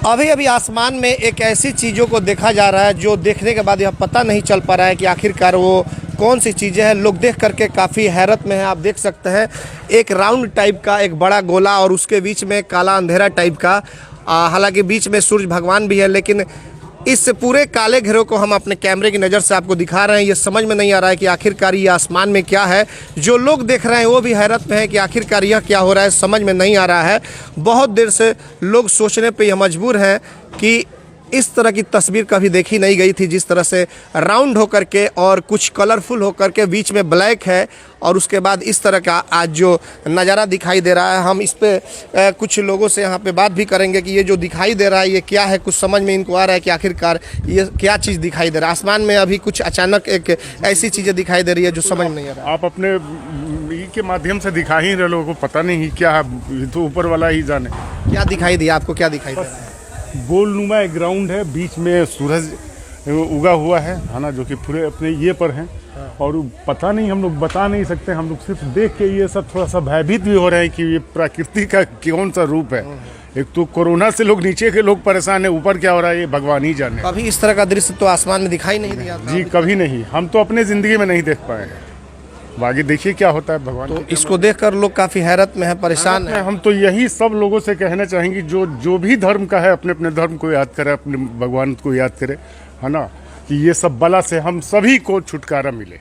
अभी अभी आसमान में एक ऐसी चीज़ों को देखा जा रहा है जो देखने के बाद यह पता नहीं चल पा रहा है कि आखिरकार वो कौन सी चीज़ें हैं। लोग देख करके काफ़ी हैरत में हैं। आप देख सकते हैं एक राउंड टाइप का एक बड़ा गोला और उसके बीच में काला अंधेरा टाइप का, हालांकि बीच में सूरज भगवान भी है, लेकिन इस पूरे काले घेरों को हम अपने कैमरे की नज़र से आपको दिखा रहे हैं। ये समझ में नहीं आ रहा है कि आखिरकार ये आसमान में क्या है। जो लोग देख रहे हैं वो भी हैरत में है कि आखिरकार यह क्या हो रहा है, समझ में नहीं आ रहा है। बहुत देर से लोग सोचने पे यह मजबूर हैं कि इस तरह की तस्वीर कभी देखी नहीं गई थी, जिस तरह से राउंड होकर के और कुछ कलरफुल होकर के बीच में ब्लैक है और उसके बाद इस तरह का आज जो नज़ारा दिखाई दे रहा है। हम इस पे कुछ लोगों से यहाँ पे बात भी करेंगे कि ये जो दिखाई दे रहा है ये क्या है। कुछ समझ में इनको आ रहा है कि आखिरकार ये क्या चीज़ दिखाई दे रहा है। आसमान में अभी कुछ अचानक एक ऐसी चीज़ें दिखाई दे रही है जो समझ में नहीं आ रहा है। आप अपने के माध्यम से दिखा ही रहे, लोगों को पता नहीं क्या है, तो ऊपर वाला ही जाने। क्या दिखाई दिया आपको, क्या दिखाई दे रहा है? गोलनुमा एक ग्राउंड है, बीच में सूरज उगा हुआ है ना, जो कि पूरे अपने ये पर हैं। और पता नहीं, हम लोग बता नहीं सकते, हम लोग सिर्फ देख के ये सब थोड़ा सा भयभीत भी हो रहे हैं कि ये प्रकृति का कौन सा रूप है। एक तो कोरोना से लोग नीचे के लोग परेशान है, ऊपर क्या हो रहा है ये भगवान ही जाने। कभी इस तरह का दृश्य तो आसमान में दिखाई नहीं दिया था। जी कभी नहीं, हम तो अपने जिंदगी में नहीं देख पाए हैं। आगे देखिए क्या होता है भगवान। तो इसको देखकर लोग काफी हैरत में है, परेशान है। हम तो यही सब लोगों से कहना चाहेंगे जो भी धर्म का है अपने अपने धर्म को याद करे, अपने भगवान को याद करे, है ना, कि ये सब बला से हम सभी को छुटकारा मिले।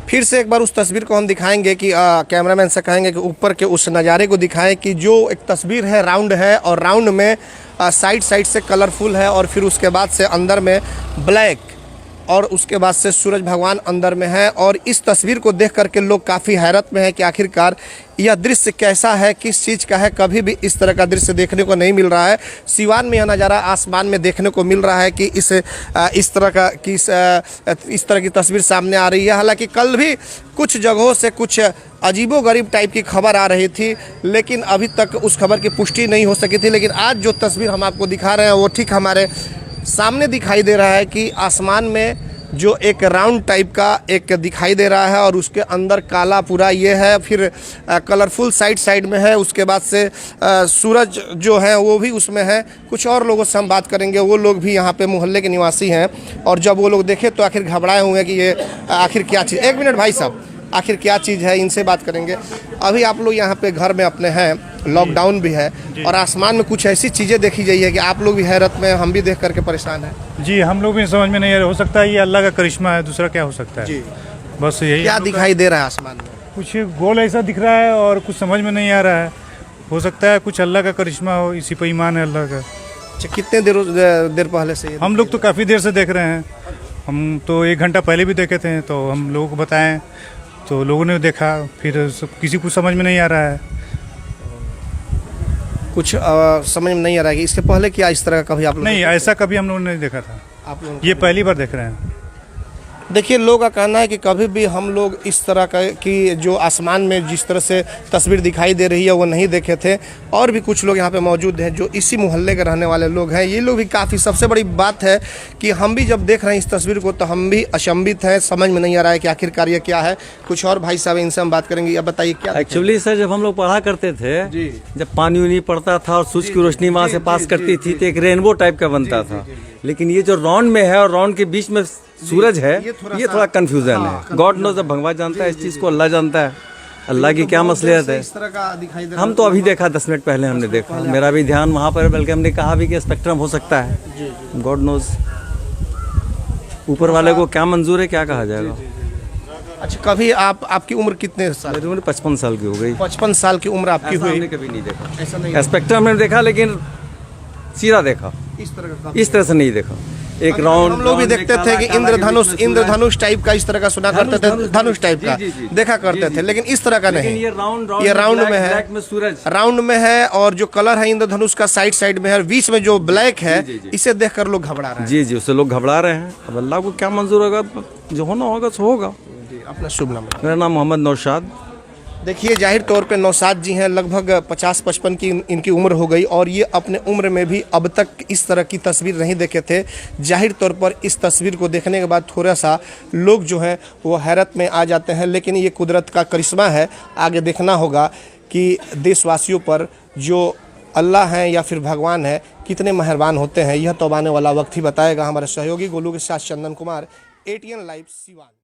फिर से एक बार उस तस्वीर को हम दिखाएंगे कि कैमरामैन से कहेंगे कि ऊपर के उस नज़ारे को दिखाएं कि जो एक तस्वीर है राउंड है और राउंड में साइड साइड से कलरफुल है और फिर उसके बाद से अंदर में ब्लैक और उसके बाद से सूरज भगवान अंदर में है। और इस तस्वीर को देख करके लोग काफ़ी हैरत में है कि आखिरकार यह दृश्य कैसा है, किस चीज़ का है। कभी भी इस तरह का दृश्य देखने को नहीं मिल रहा है। सिवान में यह नज़ारा आसमान में देखने को मिल रहा है कि इस तरह की तस्वीर सामने आ रही है। हालांकि कल भी कुछ जगहों से कुछ अजीबोगरीब टाइप की खबर आ रही थी, लेकिन अभी तक उस खबर की पुष्टि नहीं हो सकी थी। लेकिन आज जो तस्वीर हम आपको दिखा रहे हैं वो ठीक हमारे सामने दिखाई दे रहा है कि आसमान में जो एक राउंड टाइप का एक दिखाई दे रहा है और उसके अंदर काला पूरा ये है, फिर कलरफुल साइड साइड में है। उसके बाद से सूरज जो है वो भी उसमें है। कुछ और लोगों से हम बात करेंगे, वो लोग भी यहाँ पे मोहल्ले के निवासी हैं और जब वो लोग देखे तो आखिर घबराए हुए हैं कि ये आखिर क्या चीज़। एक मिनट भाई साहब, आखिर क्या चीज़ है, इनसे बात करेंगे। अभी आप लोग यहाँ पे घर में अपने हैं, लॉकडाउन भी है और आसमान में कुछ ऐसी चीज़ें देखी गई है कि आप लोग भी हैरत में, हम भी देख करके परेशान हैं। जी हम लोग भी समझ में नहीं आ रहा, हो सकता है ये अल्लाह का करिश्मा है, दूसरा क्या हो सकता है। जी बस यही क्या दिखाई दे रहा है आसमान में? कुछ गोल ऐसा दिख रहा है और कुछ समझ में नहीं आ रहा है। हो सकता है कुछ अल्लाह का करिश्मा हो, इसी पर ईमान है अल्लाह का। अच्छा, कितने देर पहले से? हम लोग तो काफ़ी देर से देख रहे हैं। हम तो 1 घंटा पहले भी देखे थे, तो हम लोगों को बताएं तो लोगों ने देखा, फिर किसी को समझ में नहीं आ रहा है। कुछ समझ में नहीं आ रहा है कि इसके पहले क्या इस तरह का कभी आप लोग? नहीं, ऐसा कभी हम लोगों ने नहीं देखा था। आप लोग ये पहली बार देख रहे हैं। देखिए, लोगों का कहना है कि कभी भी हम लोग इस तरह का कि जो आसमान में जिस तरह से तस्वीर दिखाई दे रही है वो नहीं देखे थे। और भी कुछ लोग यहाँ पे मौजूद हैं जो इसी मोहल्ले के रहने वाले लोग हैं। ये लोग भी काफ़ी, सबसे बड़ी बात है कि हम भी जब देख रहे हैं इस तस्वीर को तो हम भी अचंभित हैं, समझ में नहीं आ रहा है कि आखिरकार ये क्या है। कुछ और भाई साहब, इनसे हम बात करेंगे। अब बताइए क्या। एक्चुअली सर, जब हम लोग पढ़ा करते थे, जब पानी उनी पड़ता था और सूरज की रोशनी वहाँ से पास करती थी तो एक रेनबो टाइप का बनता था। लेकिन ये जो राउंड में है और राउंड के बीच में सूरज है, ये थोड़ा कंफ्यूजन है। गॉड नोज, जब भगवान जानता है इस चीज को, अल्लाह जानता है अल्लाह की क्या मसलियत है। हम तो अभी देखा, 10 मिनट पहले हमने देखा, मेरा भी ध्यान वहाँ पर, बल्कि हमने कहा भी कि स्पेक्ट्रम हो सकता है। गॉड नोज, ऊपर वाले को क्या मंजूर है, क्या कहा जाएगा। अच्छा, कभी आपकी उम्र कितने साल? मेरी उम्र 55 साल की हो गई। 55 साल की उम्र आपकी हुई? हमने कभी नहीं देखा ऐसा नहीं। स्पेक्ट्रम हमने देखा लेकिन सीधा देखा, इस तरह से नहीं देखा। एक राउंड हम लोग भी देखते थे कि इंद्रधनुष टाइप का इस तरह का सुना करते थे, धनुष टाइप का देखा करते थे, लेकिन इस तरह का नहीं। ये राउंड में है, राउंड में है और जो कलर है इंद्रधनुष का साइड साइड में है और बीच में जो ब्लैक है, इसे देखकर लोग घबरा रहे हैं। जी जी, उससे लोग घबरा रहे हैं। अब अल्लाह को क्या मंजूर होगा, जो होना होगा सो होगा। अपना शुभ नाम? मेरा नाम मोहम्मद नौशाद। देखिए, जाहिर तौर पे नौशाद जी हैं, लगभग 50-55 की इनकी उम्र हो गई और ये अपने उम्र में भी अब तक इस तरह की तस्वीर नहीं देखे थे। जाहिर तौर पर इस तस्वीर को देखने के बाद थोड़ा सा लोग जो हैं वो हैरत में आ जाते हैं, लेकिन ये कुदरत का करिश्मा है। आगे देखना होगा कि देशवासियों पर जो अल्लाह हैं या फिर भगवान है, कितने मेहरबान होते हैं, यह तो आने वाला वक्त ही बताएगा। हमारे सहयोगी गोलू के साथ चंदन कुमार, ATN लाइव सिवान।